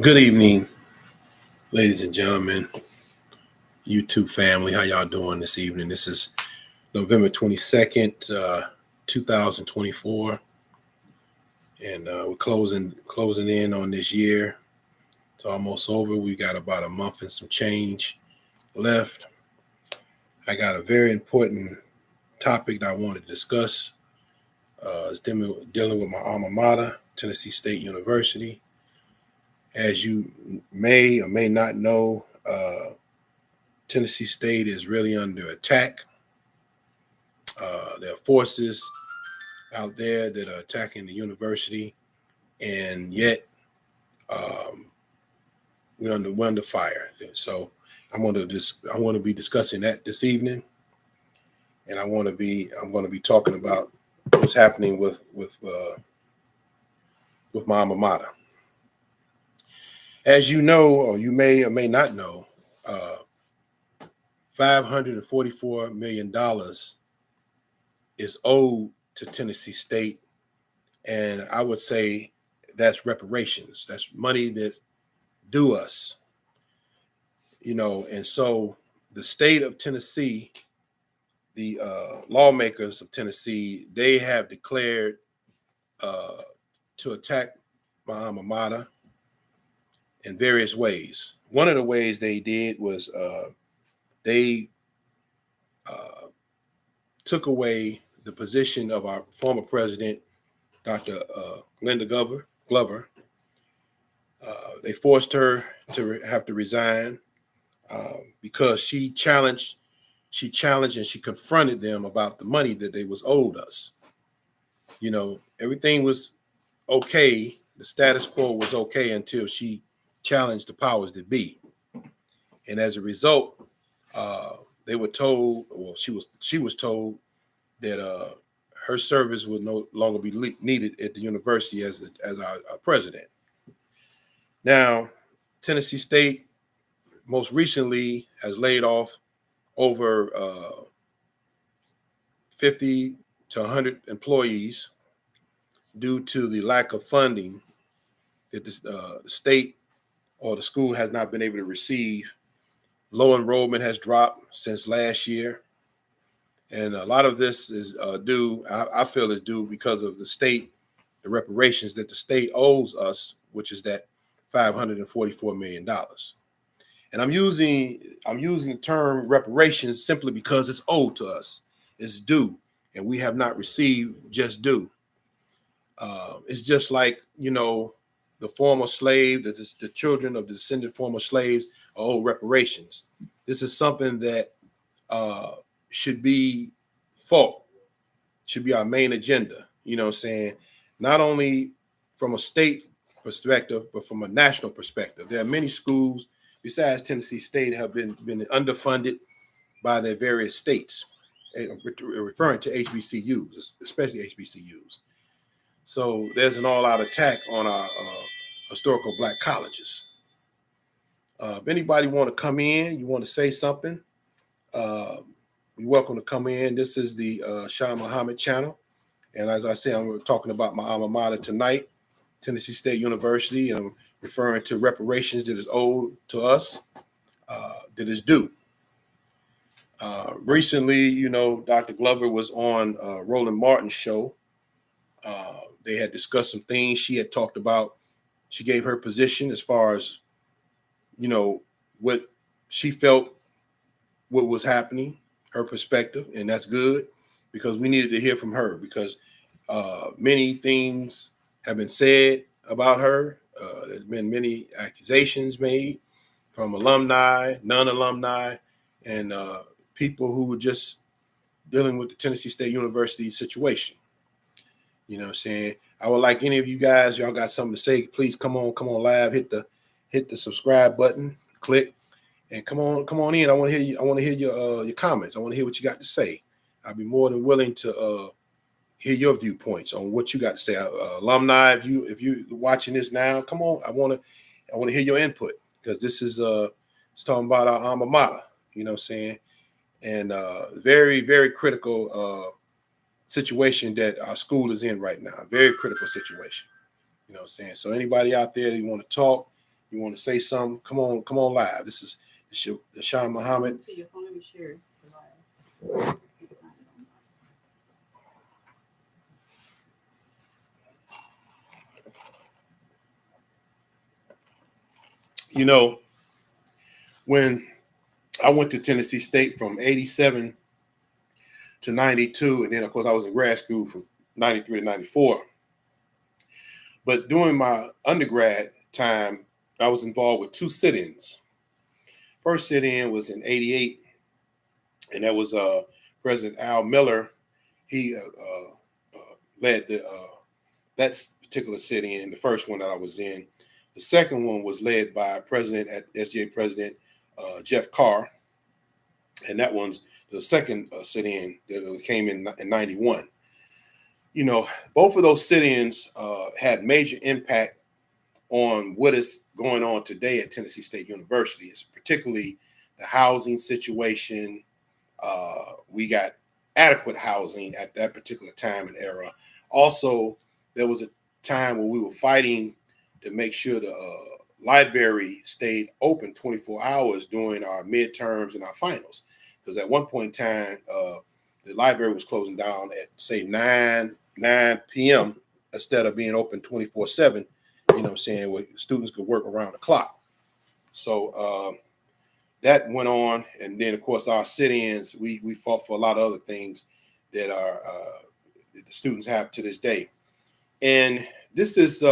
Good evening, ladies and gentlemen, YouTube family. How y'all doing this evening? This is November 22nd, 2024, and we're closing in on this year. It's almost over. We got about a month and some change left. I got a very important topic that I want to discuss. It's dealing with my alma mater, Tennessee State University. As you may or may not know, Tennessee State is really under attack. There are forces out there that are attacking the university, and yet we're under fire. So I want to be discussing that this evening, and I'm going to be talking about what's happening with my alma mater. As you know, or you may or may not know, $544 million is owed to Tennessee State, and I would say that's reparations. That's money that's due us, and so the state of Tennessee, the lawmakers of Tennessee, they have declared to attack my alma mater in various ways. One of the ways they did was they took away the position of our former president, Dr. Linda Glover. They forced her to have to resign because she challenged and she confronted them about the money that they was owed us. Everything was okay. The status quo was okay until she challenged the powers that be. And as a result, they were told, well, she was told that her service would no longer be needed at the university as our president. Now, Tennessee State most recently has laid off over 50 to 100 employees due to the lack of funding that the state or the school has not been able to receive. Low enrollment has dropped since last year. And a lot of this is I feel is due because of the reparations that the state owes us, which is that $544 million. And I'm using the term reparations simply because it's owed to us. It's due, and we have not received just due. It's just like, the former slave, the children of the descended former slaves are owed reparations. This is something that should be fought, should be our main agenda, not only from a state perspective, but from a national perspective. There are many schools besides Tennessee State have been underfunded by their various states, referring to HBCUs, especially HBCUs. So there's an all-out attack on our historical Black colleges. If anybody want to come in, you want to say something, you're welcome to come in. This is the Shah Muhammad channel. And as I said, I'm talking about my alma mater tonight, Tennessee State University, and I'm referring to reparations that is owed to us, that is due. Recently, Dr. Glover was on Roland Martin's show. They had discussed some things. She had talked about, she gave her position as far as, what she felt, what was happening, her perspective, and that's good because we needed to hear from her because many things have been said about her. There's been many accusations made from alumni, non-alumni, and people who were just dealing with the Tennessee State University situation. You know what I'm saying? I would like any of you guys, y'all got something to say, please come on live, hit the subscribe button, click, and come on in. I want to hear you. I want to hear your comments. I want to hear what you got to say. I'd be more than willing to hear your viewpoints on what you got to say. Alumni, if you watching this now, come on. I want to hear your input, because this is it's talking about our alma mater. You know what I'm saying? And very, very critical situation that our school is in right now. Very critical situation. You know what I'm saying? So anybody out there that you want to talk, you want to say something, come on live. This is Sean Muhammad. To your phone, let me share the live. You know, when I went to Tennessee State from 87 to 92, and then of course I was in grad school from 93 to 94. But during my undergrad time, I was involved with two sit-ins. First sit-in was in 88, and that was President Al Miller. He led that particular sit-in, the first one that I was in. The second one was led by SGA President Jeff Carr, and that one's the second sit-in that came in 91. You know, both of those sit-ins had major impact on what is going on today at Tennessee State University. It's particularly the housing situation. We got adequate housing at that particular time and era. Also, there was a time when we were fighting to make sure the library stayed open 24 hours during our midterms and our finals. Because at one point in time, the library was closing down at, say, 9 p.m. instead of being open 24/7, you know what I'm saying, where students could work around the clock. So that went on. And then, of course, our sit-ins, we fought for a lot of other things that are that the students have to this day. And this is,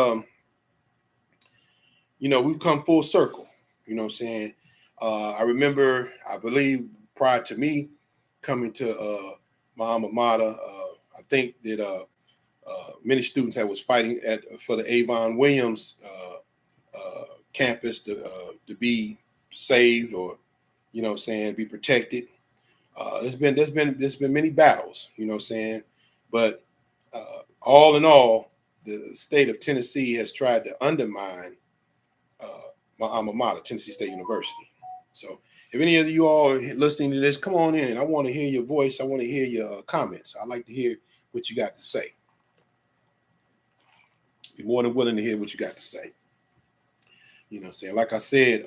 you know, we've come full circle, you know what I'm saying? I remember, I believe prior to me coming to my alma mater, I think that many students that was fighting for the Avon Williams campus to be saved, or, you know what I'm saying, be protected. There's been many battles, you know what I'm saying? But all in all, the state of Tennessee has tried to undermine my alma mater, Tennessee State University. So if any of you all are listening to this, come on in. I want to hear your voice. I want to hear your comments. I'd like to hear what you got to say. Be more than willing to hear what you got to say. You know what I'm saying? Like I said,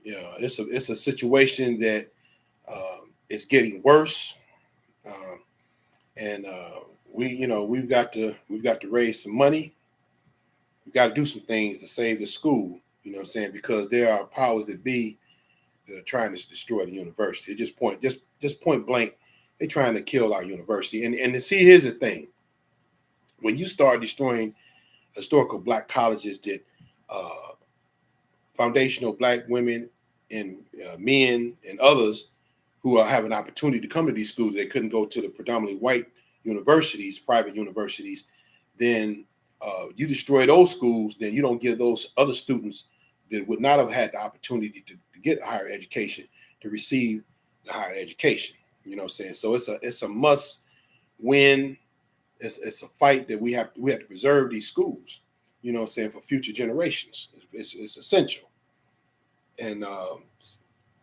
yeah, it's a situation that is getting worse. And we've got to raise some money. We've got to do some things to save the school, you know what I'm saying? Because there are powers that be that are trying to destroy the university. Just point blank, they're trying to kill our university. And to see, here's the thing. When you start destroying historical Black colleges that foundational Black women and men and others who are having opportunity to come to these schools, they couldn't go to the predominantly white universities, private universities, then you destroy those schools, then you don't give those other students that would not have had the opportunity to get a higher education to receive the higher education. You know what I'm saying? So it's a must win. It's a fight that we have to preserve these schools, you know what I'm saying, for future generations. It's essential. And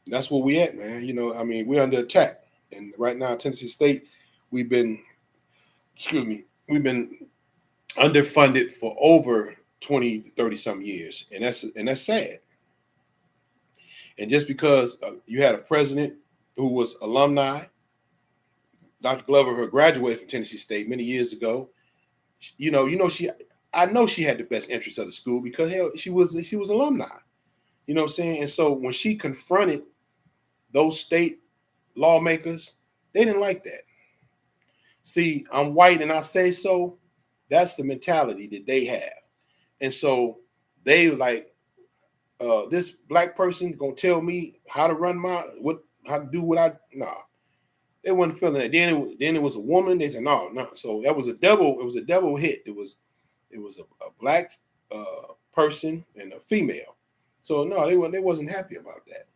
that's where we at, man. You know, I mean, we're under attack. And right now, Tennessee State, we've been underfunded for over 20, 30 some years. And that's sad. And just because you had a president who was alumni, Dr. Glover, her graduated from Tennessee State many years ago. I know she had the best interest of the school because hell, she was alumni. You know what I'm saying? And so when she confronted those state lawmakers, they didn't like that. See, I'm white and I say so. That's the mentality that they have. And so they like, this Black person gonna tell me how to run how to do what nah. They wasn't feeling that. Then it was a woman. They said no. So that was a double. It was a double hit. It was a Black person and a female. So no, they wasn't happy about that.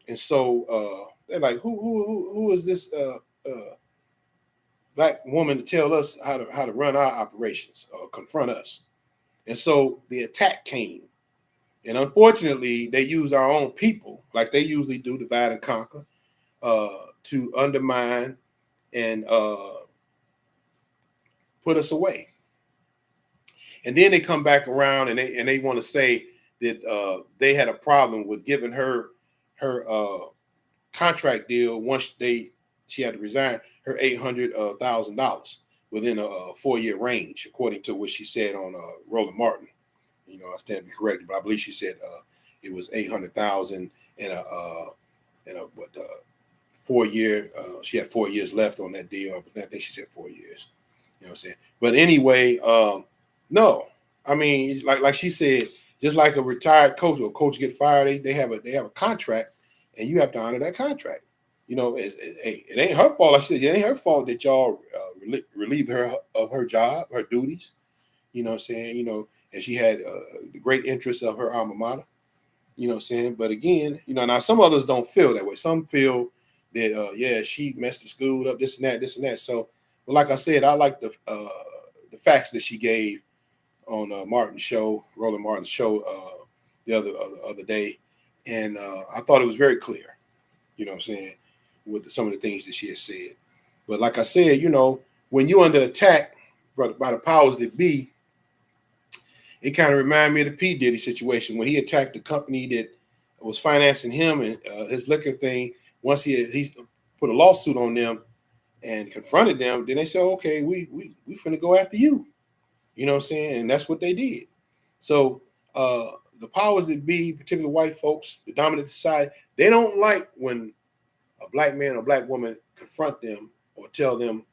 And so They're like, who is this black woman to tell us how to run our operations or confront us? And so the attack came. And unfortunately, they use our own people, like they usually do, divide and conquer, to undermine and put us away. And then they come back around and they want to say that they had a problem with giving her contract deal once she had to resign, her $800,000 within a 4-year range, according to what she said on Roland Martin. I stand to be corrected, but I believe she said it was 800,000 and a 4-year. She had 4 years left on that deal. I think she said 4 years. You know what I'm saying? But anyway, no. I mean, like she said, just like a retired coach or a coach get fired, they have a contract, and you have to honor that contract. It ain't her fault. Like I said, it ain't her fault that y'all relieved her of her job, her duties. You know what I'm saying? And she had the great interest of her alma mater. You know what I'm saying? But again, now some others don't feel that way. Some feel that, she messed the school up, this and that. So, but like I said, I like the facts that she gave on Roland Martin's show the other day. And I thought it was very clear, you know what I'm saying, with some of the things that she had said. But like I said, when you're under attack by the powers that be, it kind of reminded me of the P. Diddy situation when he attacked the company that was financing him and his liquor thing. Once he put a lawsuit on them and confronted them, then they said, okay, we finna go after you. You know what I'm saying? And that's what they did. So the powers that be, particularly white folks, the dominant society, they don't like when a black man or black woman confront them or tell them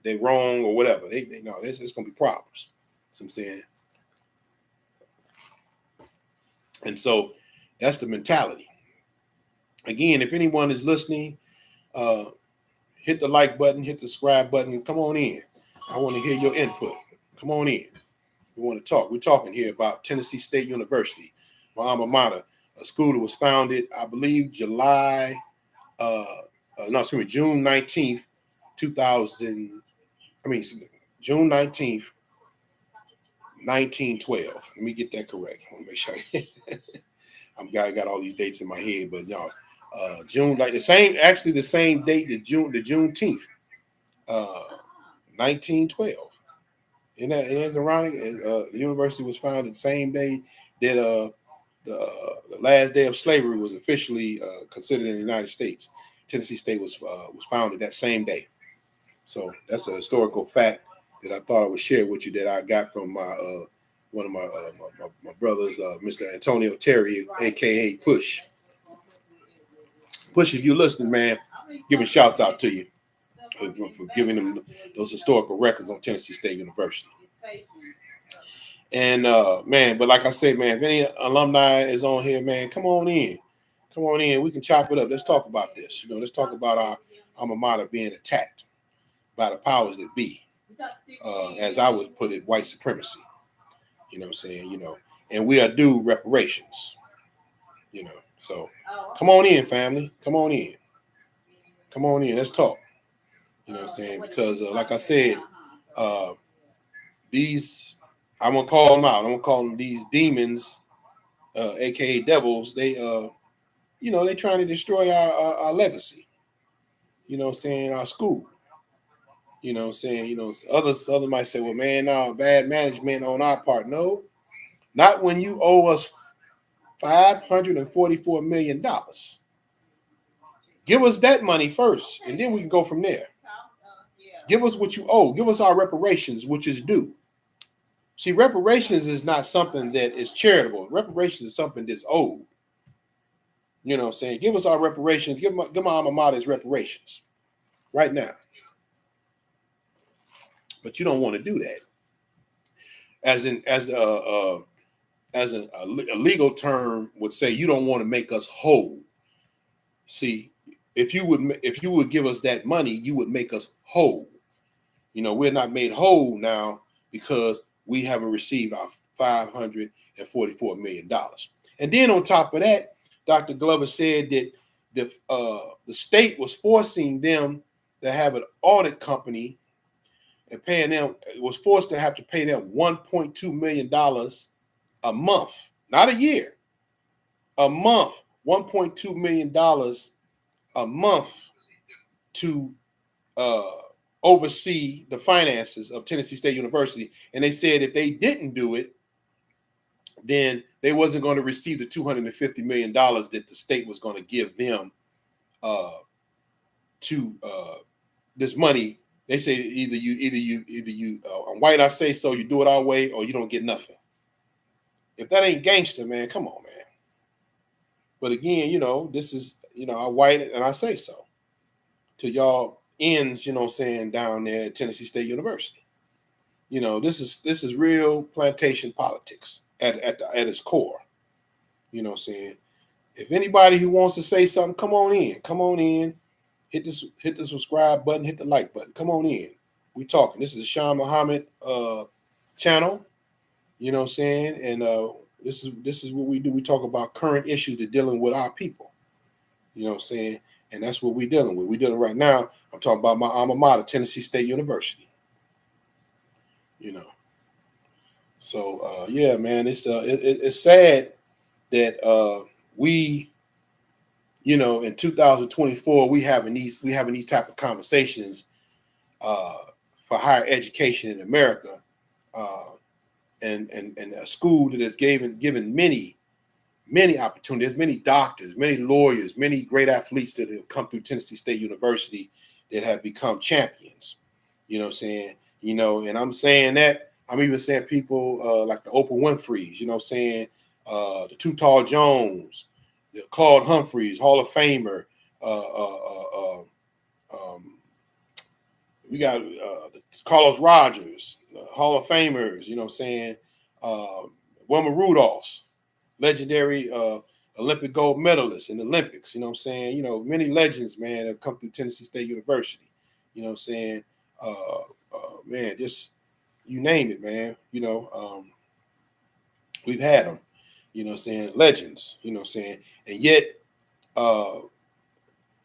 they're wrong or whatever. They know there's going to be problems. That's what I'm saying. And so that's the mentality. Again, if anyone is listening, hit the like button, hit the subscribe button, and come on in. I want to hear your input. Come on in. We want to talk. We're talking here about Tennessee State University, my alma mater, a school that was founded, I believe, June 19th, 1912. Let me get that correct. I want to make sure. I got all these dates in my head, but y'all, June, like the same date, the Juneteenth, 1912. And that's ironic. The university was founded the same day that the last day of slavery was officially considered in the United States. Tennessee State was founded that same day. So that's a historical fact that I thought I would share with you that I got from my one of my brothers, Mr. Antonio Terry, aka Push. Push, if you're listening, man, giving shouts out to you for giving them those historical records on Tennessee State University. And man, but like I said, man, if any alumni is on here, man, come on in. Come on in. We can chop it up. Let's talk about this. Let's talk about our alma mater being attacked by the powers that be. As I would put it, white supremacy. You know what I'm saying? And we are due reparations. So come on in, family. Come on in. Come on in. Let's talk. You know what I'm saying? Because like I said, these, I'm going to call them out. I'm going to call them these demons, aka devils. They, they're trying to destroy our legacy. You know what I'm saying? Our school. You know what I'm saying? Others might say, well, man, no, bad management on our part. No, not when you owe us $544 million. Give us that money first, and then we can go from there. Give us what you owe. Give us our reparations, which is due. See, reparations is not something that is charitable. Reparations is something that's owed. You know what I'm saying? Give us our reparations. Give my alma mater's reparations right now. But you don't want to do that. As a legal term would say, you don't want to make us whole. See, if you would give us that money, you would make us whole. We're not made whole now because we haven't received our $544 million. And then on top of that, Dr. Glover said that the state was forcing them to have an audit company and paying them, was forced to have to pay them $1.2 million a month, not a year, a month, $1.2 million a month to uh, oversee the finances of Tennessee State University. And they said if they didn't do it, then they wasn't going to receive the $250 million that the state was going to give them to this money. They say either you on white I say so, you do it our way, or you don't get nothing. If that ain't gangster, man, come on, man. But again, this is, I white and I say so to y'all ends, saying down there at Tennessee State University. This is real plantation politics at its core. Saying, if anybody who wants to say something, come on in, hit the subscribe button, hit the like button, come on in. We talking. This is the Sean Muhammad channel. And this is what we do. We talk about current issues that dealing with our people. And that's what we're dealing with. We're dealing right now. I'm talking about my alma mater, Tennessee State University. So yeah, man, it's sad that we, in 2024, we having these type of conversations for higher education in America, and a school that has given many opportunities, many doctors, many lawyers, many great athletes that have come through Tennessee State University that have become champions. And I'm saying that, I'm even saying people like the Oprah Winfrey's, the Too Tall Jones, the Claude Humphreys, Hall of Famer. Um, we got Carlos Rogers, Hall of Famers, Wilma Rudolph's, legendary Olympic gold medalist in the Olympics, many legends, man, have come through Tennessee State University, man, just you name it, man, we've had them, legends, and yet all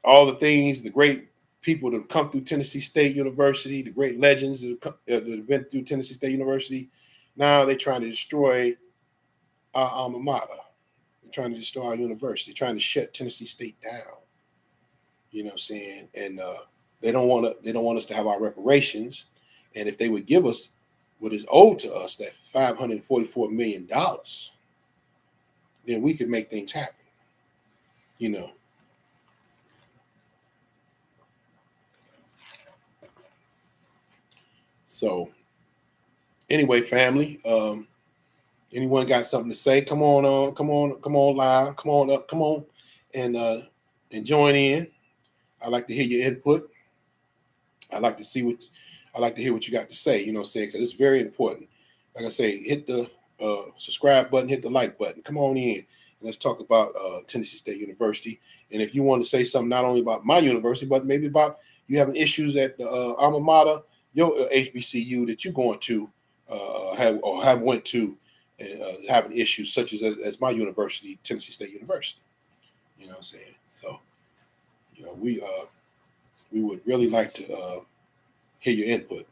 the things, the great people that have come through Tennessee State University, the great legends that have been through Tennessee State University, now they're trying to destroy our alma mater. They're trying to destroy our university, trying to shut Tennessee State down. And they don't want us to have our reparations. And if they would give us what is owed to us, that $544 million, then we could make things happen. So anyway, family, anyone got something to say? Come on live, come on up, come on and join in. I like to hear your input. I like to hear what you got to say, because it's very important. Like I say, hit the subscribe button, hit the like button. Come on in and let's talk about Tennessee State University. And if you want to say something not only about my university, but maybe about you having issues at the alma mater, your HBCU that you're going to have went to, and having issues such as my university, Tennessee State University. You know what I'm saying? So, we would really like to hear your input.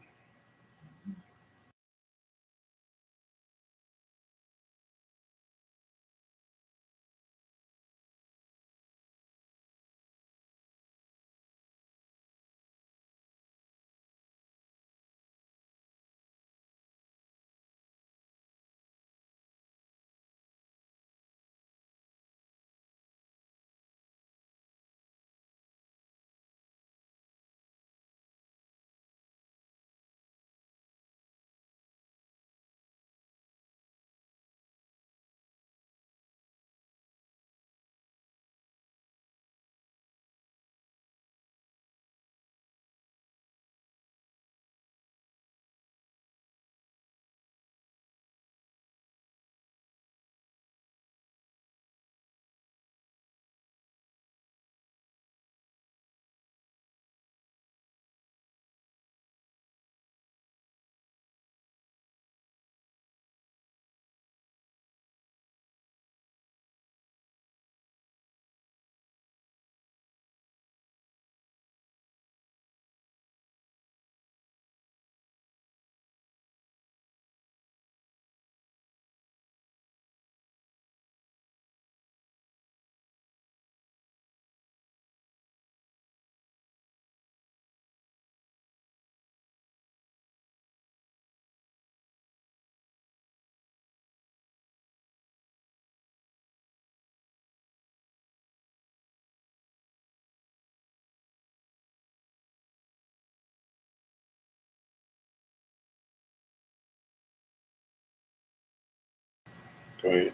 Go ahead.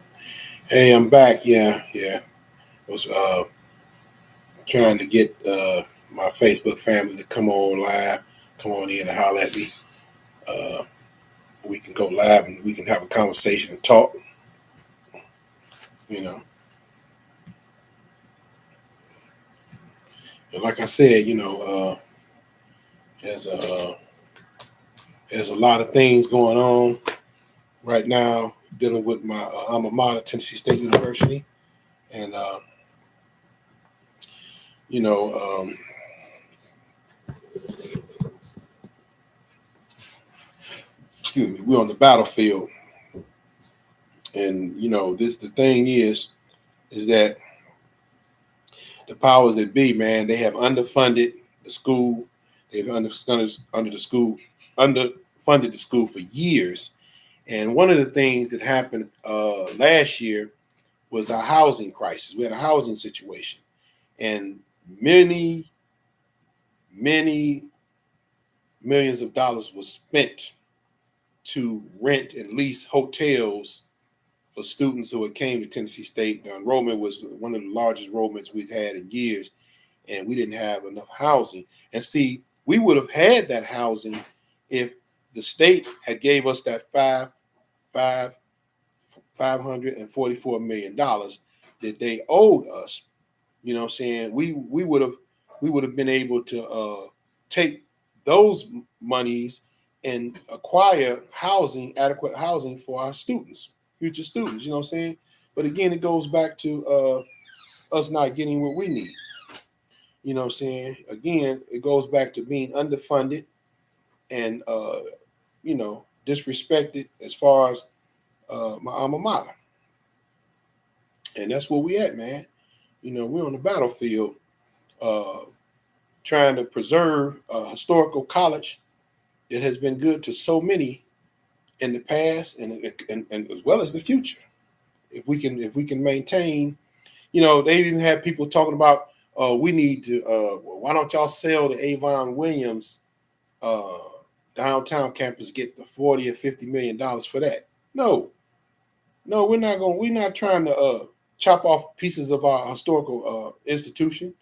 Hey, I'm back. Yeah. Was trying to get my Facebook family to come on live, come on in and holler at me. Uh, we can go live and we can have a conversation and talk. You know, and like I said, there's a there's a lot of things going on right now dealing with my alma mater, Tennessee State University, and you know, um, excuse me, we're on the battlefield, and this the thing is that the powers that be, man, they have underfunded the school. They've under the school underfunded the school for years. And one of the things that happened last year was our housing crisis. We had a housing situation, and many, many millions of dollars was spent to rent and lease hotels for students who had came to Tennessee State. The enrollment was one of the largest enrollments we've had in years, and we didn't have enough housing. And see, we would have had that housing if the state had gave us that five $544 million that they owed us. You know what I'm saying? We would have been able to take those monies and acquire adequate housing for our students, future students. You know what I'm saying? But again, it goes back to us not getting what we need. You know what I'm saying? Again, it goes back to being underfunded and disrespected as far as my alma mater. And that's where we at, man. We're on the battlefield uh, trying to preserve a historical college that has been good to so many in the past and as well as the future. If we can maintain, they even had people talking about we need to why don't y'all sell the Avon Williams uh, downtown campus, get the 40 or $50 million for that? No, we're not trying to chop off pieces of our historical institution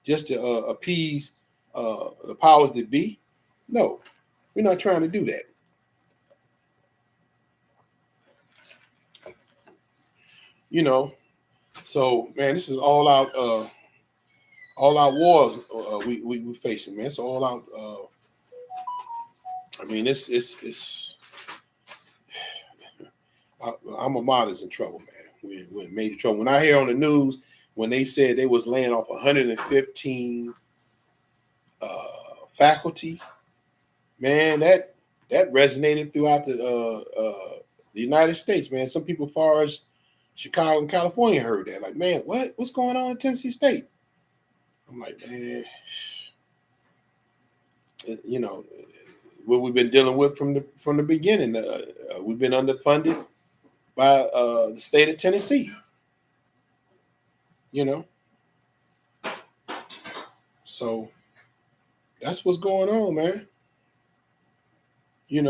just to appease the powers that be. No, we're not trying to do that. You know, so man, this is all out wars we facing, man. It's all out. I mean, it's alma mater's in trouble, man. We're in major trouble. When I hear on the news when they said they was laying off 115 faculty, man, that resonated throughout the United States, man. Some people, as far as Chicago and California, heard that. Like, man, what's going on in Tennessee State? I'm like, man, you know what we've been dealing with from the beginning. We've been underfunded by the state of Tennessee. You know, so that's what's going on, man. It's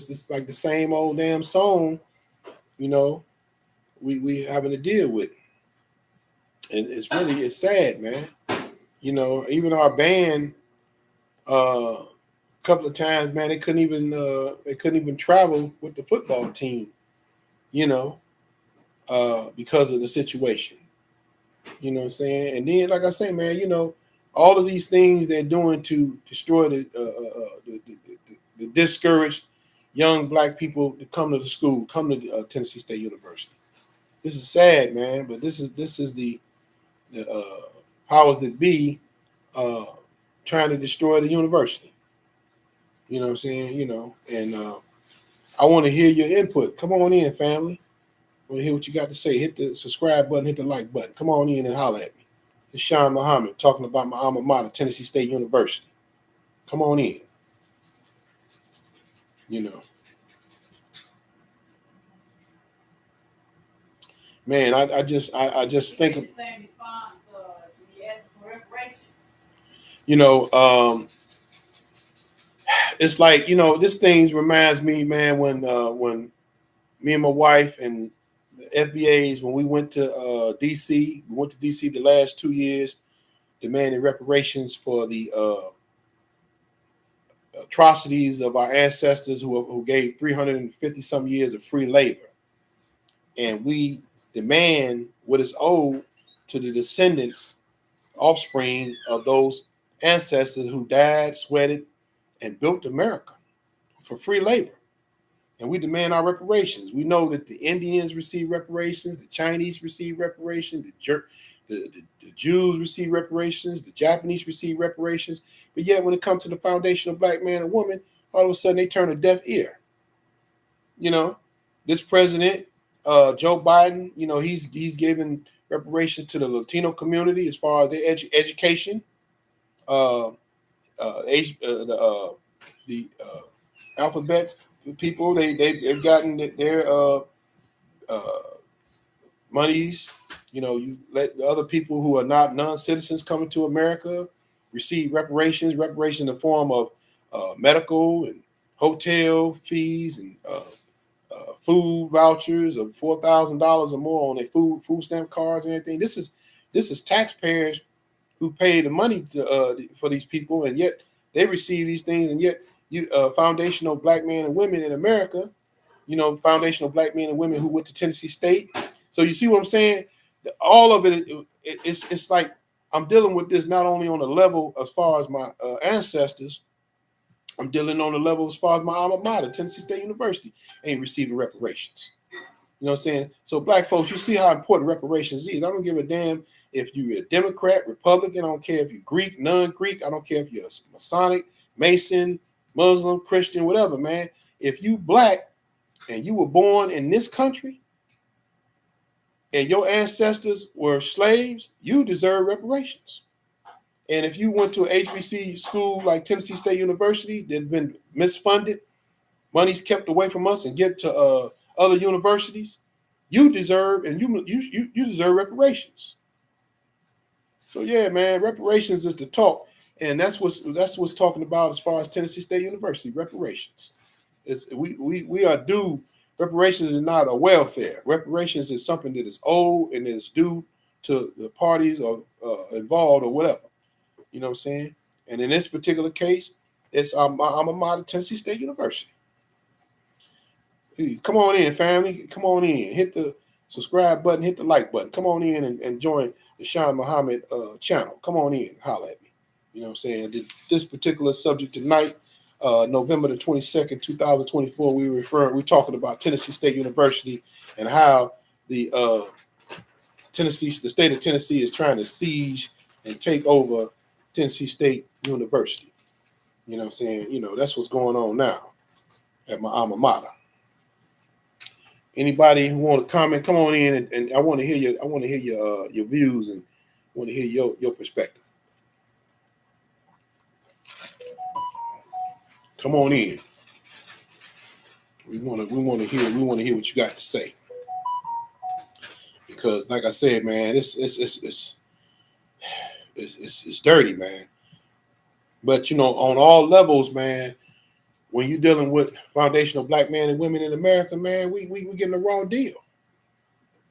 just like the same old damn song. You know, we having to deal with, and it's sad, man. Even our band, a couple of times, man, they couldn't even travel with the football team. You know, because of the situation. You know what I'm saying? And then, like I say, man, all of these things they're doing to destroy the discouraged young black people to come to the school, come to Tennessee State University. This is sad, man, but this is the powers that be uh, trying to destroy the university. You know what I'm saying? And I want to hear your input. Come on in, family. I want to hear what you got to say. Hit the subscribe button, hit the like button. Come on in and holler at me. It's Sean Muhammad talking about my alma mater, Tennessee State University. Come on in. You know, man, I just think of, Same response. We asked for reparations. you know, it's like this thing reminds me, man, when me and my wife and the FBAs, when we went to DC, we went to DC the last 2 years, demanding reparations for the atrocities of our ancestors who gave 350 some years of free labor. And we demand what is owed to the descendants, offspring of those ancestors who died, sweated, and built America for free labor. And we demand our reparations. We know that the Indians receive reparations, the Chinese receive reparations, the Jews receive reparations, the Japanese receive reparations. But yet, when it comes to the foundation of black man and woman, all of a sudden they turn a deaf ear. You know, this president, Joe Biden, you know, he's giving reparations to the Latino community as far as their education. The alphabet people, they've gotten their monies. You know, you let the other people who are not non-citizens coming to America receive reparations in the form of medical and hotel fees and food vouchers of $4,000 or more on their food stamp cards and everything. This is taxpayers who pay the money for these people, and yet they receive these things, and yet you foundational black men and women in America, you know, foundational black men and women who went to Tennessee State. So you see what I'm saying? All of it's like I'm dealing with this not only on the level as far as my ancestors, I'm dealing on the level as far as my alma mater, Tennessee State University, ain't receiving reparations. You know what I'm saying? So black folks, you see how important reparations is. I don't give a damn if you're a Democrat, Republican. I don't care if you're Greek, non-Greek. I don't care if you're a Masonic, Mason, Muslim, Christian, whatever, man. If you black and you were born in this country and your ancestors were slaves, you deserve reparations. And if you went to an HBC school like Tennessee State University that had been misfunded, money's kept away from us and get to other universities, you deserve you deserve reparations. So yeah, man, reparations is the talk, and that's what's talking about as far as Tennessee State University reparations. We are due. Reparations is not a welfare. Reparations is something that is owed and is due to the parties or involved or whatever. You know what I'm saying? And in this particular case, it's my alma mater, Tennessee State University. Come on in, family. Come on in. Hit the subscribe button. Hit the like button. Come on in and join the Sean Muhammad channel. Come on in. Holla at me. You know what I'm saying? This particular subject tonight, November the 22nd, 2024, we're talking about Tennessee State University and how the state of Tennessee is trying to siege and take over Tennessee State University. You know what I'm saying? You know, that's what's going on now at my alma mater. Anybody who want to comment, come on in, and I want to hear your views and want to hear your perspective. Come on in. We want to hear what you got to say, because like I said, man, it's dirty, man. But you know, on all levels, man, when you're dealing with foundational black men and women in America, man, we getting the raw deal.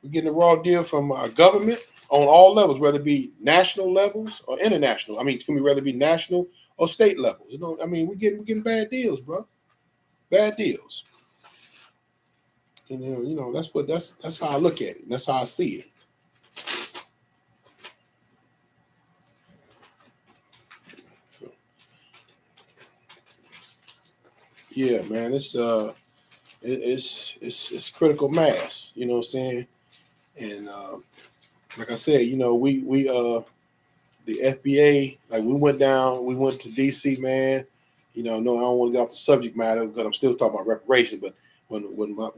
We're getting the raw deal from our government on all levels, whether it be national levels or international. I mean, it's gonna be whether it be national or state levels. You know, I mean, we're getting bad deals, bro. Bad deals. And you know, that's how I look at it. That's how I see it. Yeah, man, it's critical mass, you know what I'm saying? And like I said, you know, we the FBA, like we went to DC, man. You know, no, I don't want to get off the subject matter because I'm still talking about reparations. But when my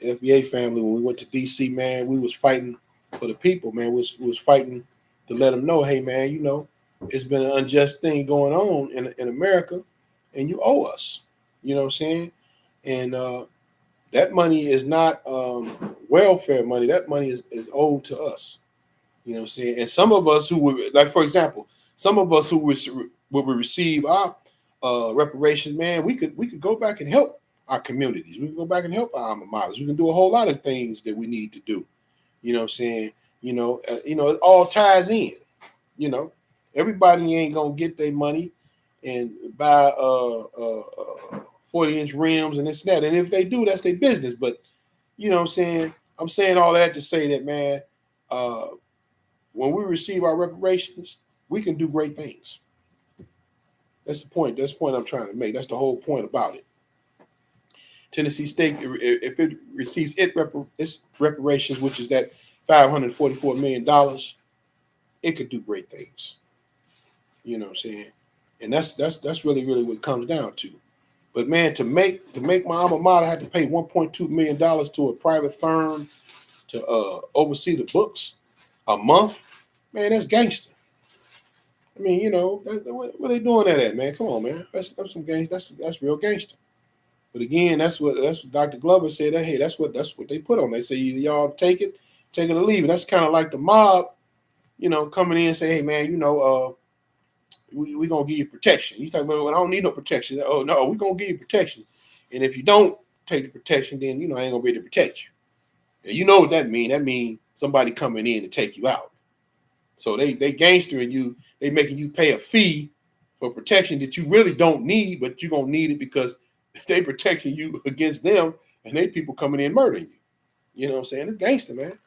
FBA family, when we went to DC, man, we was fighting for the people, man. We was fighting to let them know, hey, man, you know, it's been an unjust thing going on in America, and you owe us. You know what I'm saying? And that money is not welfare money. That money is owed to us. You know what I'm saying? And some of us who would, like, for example, some of us who would receive our reparations, man, we could go back and help our communities. We can go back and help our alma maters. We can do a whole lot of things that we need to do. You know what I'm saying? It all ties in. You know, everybody ain't gonna get their money and buy 40-inch rims and this and that. And if they do, that's their business. But you know what I'm saying? I'm saying all that to say that, man, when we receive our reparations, we can do great things. That's the point. That's the point I'm trying to make. That's the whole point about it. Tennessee State, if it receives its reparations, which is that $544 million, it could do great things. You know what I'm saying? And that's really what it comes down to. But man, to make my alma mater have to pay $1.2 million to a private firm to oversee the books a month, man, that's gangster. I mean, what are they doing that at, man? Come on, man. That's some gangster. That's real gangster. But again, that's what Dr. Glover said. Hey, that's what they put on. They say either y'all take it or leave it. That's kind of like the mob, coming in and say, hey, man, we gonna give you protection. You talking about, well, I don't need no protection. Oh no, we gonna give you protection. And if you don't take the protection, then I ain't gonna be able to protect you. And you know what that mean? That mean somebody coming in to take you out. So they gangstering you. They making you pay a fee for protection that you really don't need, but you're gonna need it because they protecting you against them and they people coming in murdering you. You know what I'm saying? It's gangster, man.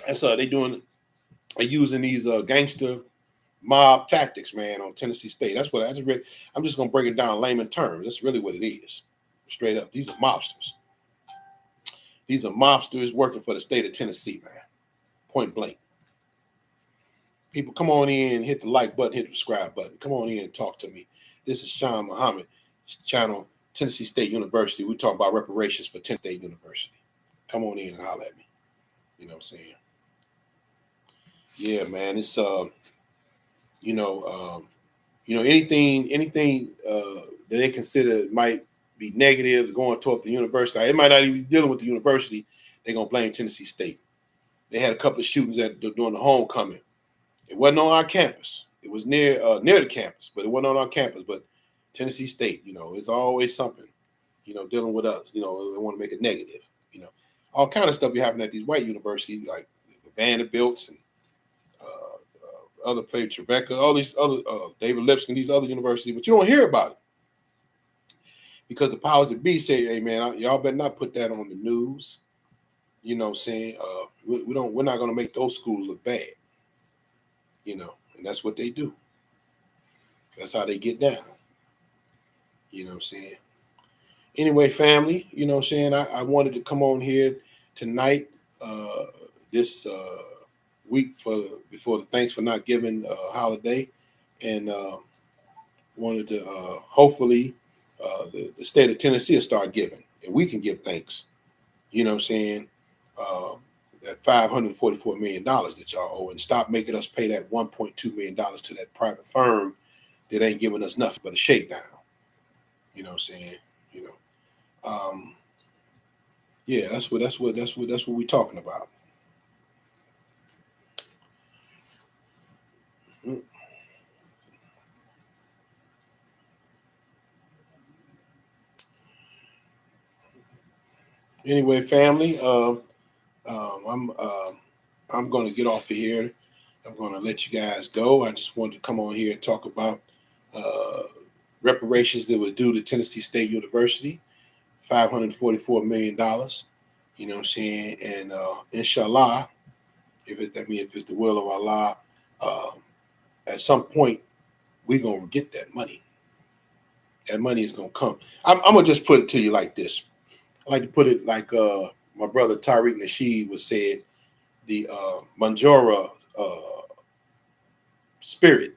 And so they're using these gangster mob tactics, man, on Tennessee State. That's what I'm just gonna break it down in layman terms. That's really what it is. Straight up. These are mobsters. These are mobsters working for the state of Tennessee, man. Point blank. People, come on in, hit the like button, hit the subscribe button. Come on in and talk to me. This is Sean Muhammad, channel Tennessee State University. We talk about reparations for Tennessee State University. Come on in and holler at me. You know what I'm saying? Yeah, man. It's anything that they consider might be negative going toward the university. It might not even be dealing with the university. They're gonna blame Tennessee State. They had a couple of shootings during the homecoming. It wasn't on our campus. It was near the campus, but it wasn't on our campus. But Tennessee State, it's always something, dealing with us. They want to make it negative. All kind of stuff be happening at these white universities, like Vanderbilt's and other places, Tribeca, all these other David Lipscomb, these other universities, but you don't hear about it because the powers that be say, "Hey, man, y'all better not put that on the news." You know what I'm saying? We're not going to make those schools look bad. And that's what they do. That's how they get down. You know what I'm saying? Anyway, family, you know what I'm saying? I wanted to come on here tonight, this week before the Thanks for Not Giving holiday, and wanted to hopefully the state of Tennessee will start giving, and we can give thanks. You know what I'm saying? That $544 million that y'all owe, and stop making us pay that $1.2 million to that private firm that ain't giving us nothing but a shakedown. You know what I'm saying? Yeah, that's what we're talking about. Anyway, family, I'm going to get off of here. I'm going to let you guys go. I just wanted to come on here and talk about reparations that were due to Tennessee State University, $544 million. You know what I'm saying? And inshallah, if it's the will of Allah, at some point we're gonna get that money. That money is gonna come. I'm gonna just put it to you like this. I like to put it like my brother Tariq Nasheed was said, the Manjura spirit,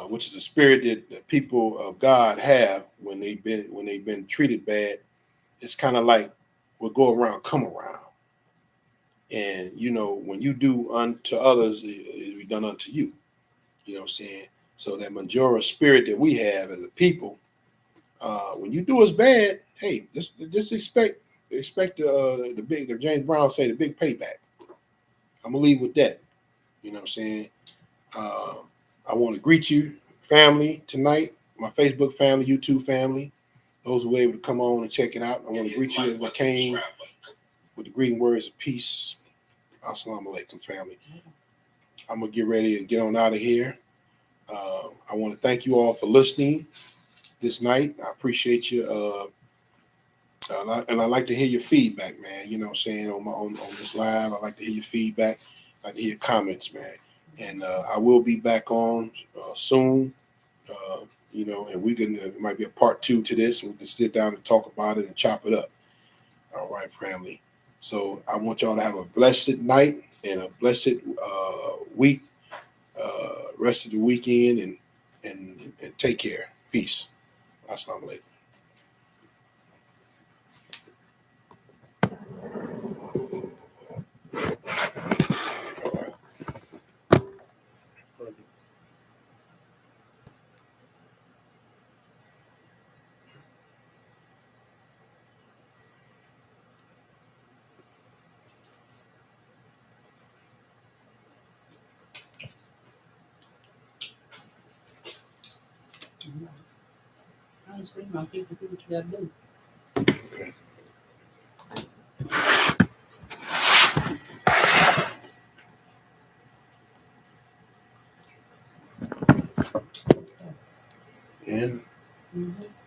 which is a spirit that the people of God have when they've been treated bad. It's kind of like what go around, come around. And when you do unto others, it be done unto you. You know what I'm saying? So that Manjura spirit that we have as a people, when you do us bad, hey, just expect the big, the James Brown say, the big payback. I'm gonna leave with that. You know what I'm saying? I want to greet you, family, tonight. my Facebook family, YouTube family, those who were able to come on and check it out. I want to greet you as I came with the greeting words of peace. Assalamu alaikum, family. I'm going to get ready and get on out of here. I want to thank you all for listening this night. I appreciate you. And I like to hear your feedback, man. You know what I'm saying? On this live, I like to hear your feedback. I like to hear your comments, man. And I will be back on soon. You know, and we can, it might be a part 2 to this, and we can sit down and talk about it and chop it up. All right, family. So I want y'all to have a blessed night and a blessed week, rest of the weekend, and take care. Peace. Assalamu alaikum. All right. I just scream my teeth and see what you gotta do. Okay. And Mm-hmm.